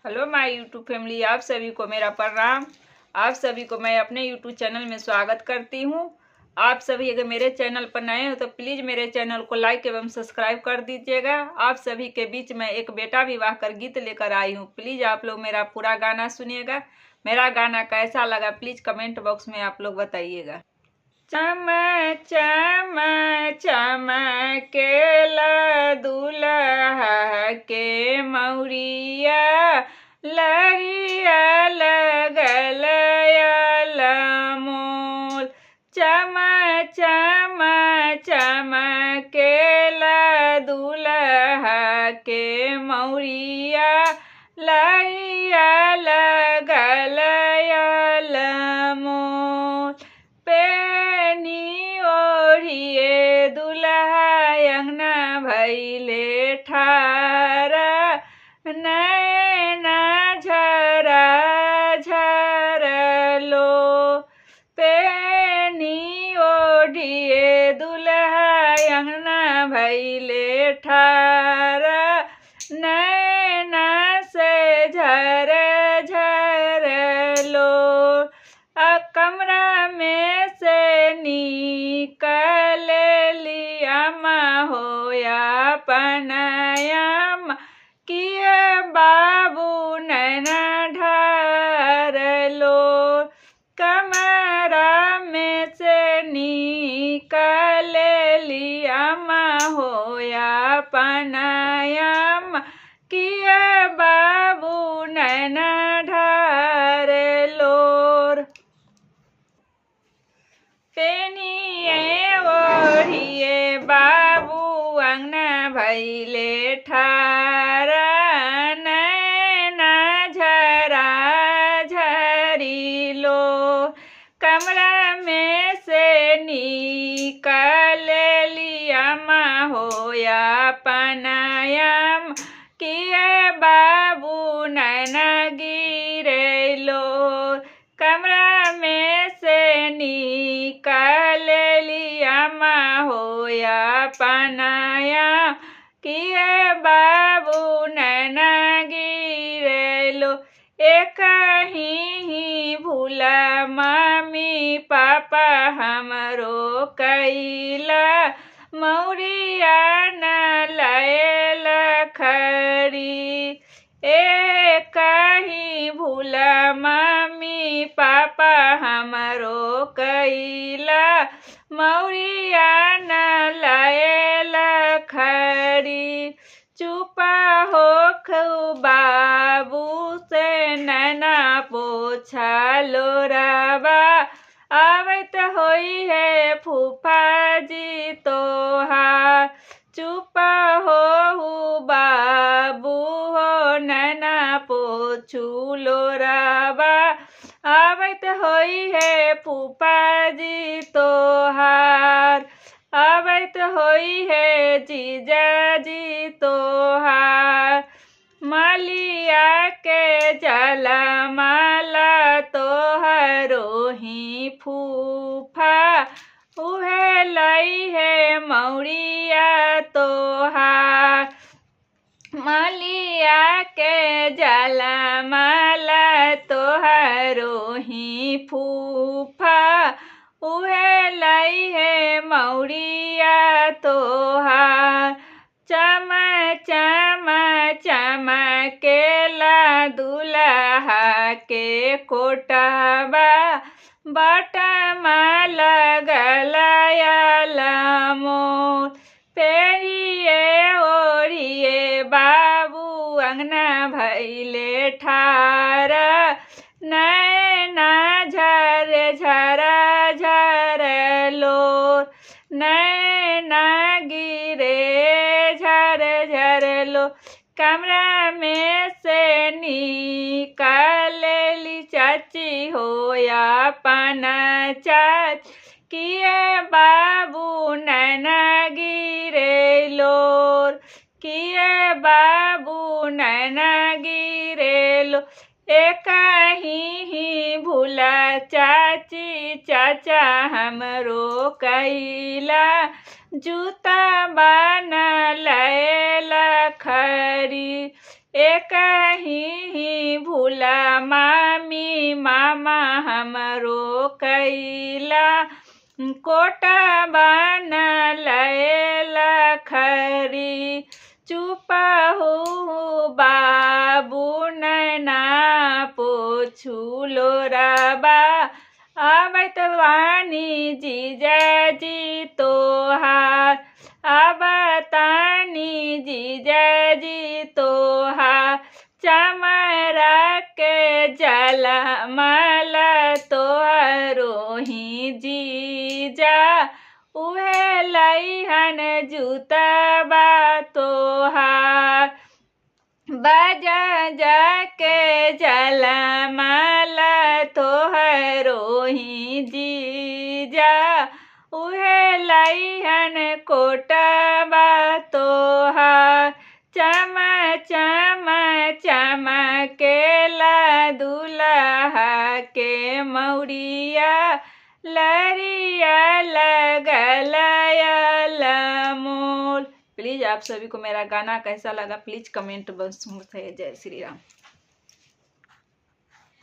Hello माय YouTube family, आप सभी को मेरा प्रणाम। आप सभी को मैं अपने यूट्यूब चैनल में स्वागत करती हूँ। आप सभी अगर मेरे चैनल पर नए हो तो प्लीज़ मेरे चैनल को लाइक एवं सब्सक्राइब कर दीजिएगा। आप सभी के बीच में एक बेटा विवाह कर गीत लेकर आई हूँ। प्लीज़ आप लोग मेरा पूरा गाना सुनिएगा। मेरा गाना कैसा लगा प्लीज़ कमेंट बॉक्स में आप लोग बताइएगा। चम चम चमकेला दुल्हा के मौरिया, लरिया लगल मोल। चम चम चमकेला दुल्हा के मौरिया, लरिया लगल मोल। दुल्हा भैले ठारा, नैना झरा झरलो। पेनी ओढ़िए दुल्हा भैले ठारा, नैना से झर झरलो। कमरा में से निकल लिया होया पनायाम, किए बाबू नैना ढार लो। कमरा में से निकल लिया होया पनायाम, किए बाबू नैना ढार लो। पेनिए ओढ़िए बाबू अंगना भैले ठारा, नैना झरा झरीलो। कमरा में से निकल लिया होया पनायाम, किए बाबू नैना गिरेलो। कमरा में से निकल लिया होया पनाया, किए बाबू नैना गिरेलो। एक ही भूला मम्मी पापा हमरो कैला, मौरिया न लायल खरी। एक ही भूला मम्मी पापा हमरो कैला, मौरिया न लायल खरी। चुपा हो बाबू से नैना पोछा लोराबा, आवत होई है फूफा जी तोहार। चुपा हो बाबू हो नैना पोछू लोराबा, आवत होई है फूफा जी तोहार। आवत होई है जीजा जी तोहार। मालिया के जला माला तोहरो ही फूफा, उहे लाई है मौरिया तोहार। मालिया के जला माला तोहरो ही फूफा, उहे लाई है मौरिया तोहार। चम चम चमकेला दुल्हा के कोटबा, बटमा लगल मोल। पेरिए ओढ़िए बाबू अंगना भैले ठारा, नैना झर झरा झरलो। नैना गिरे झर झरलो। कमरा में से निकल ली चाची होया पनाचार, किए बाबू नैना गिरेलो। किए बाबू नैना गिरेलो। एक ही भूला चाची चाचा हमरो कैला, जूता बना लैला खरी। एक ही भूला मामी मामा हमरो कैला, कोटा बन लैला खरी, चुप हो बाबू नैना पोछुलो रबा, आवत वानी जीजाजी तोहार, आवतानी जीजाजी तोहार, चमरा के जलमल तोहरो ही जीजा, उहे लइहन जूतबा तोहार, बाजा जाके जलमल तोहरो ही जीजा, उहे लइहन कोटबा तोहार, चम चम चमकेला दुल्हा के मौरिया, लरिया लगल मोल। प्लीज़ आप सभी को मेरा गाना कैसा लगा प्लीज़ कमेंट बॉक्स में बताइए। जय श्री राम।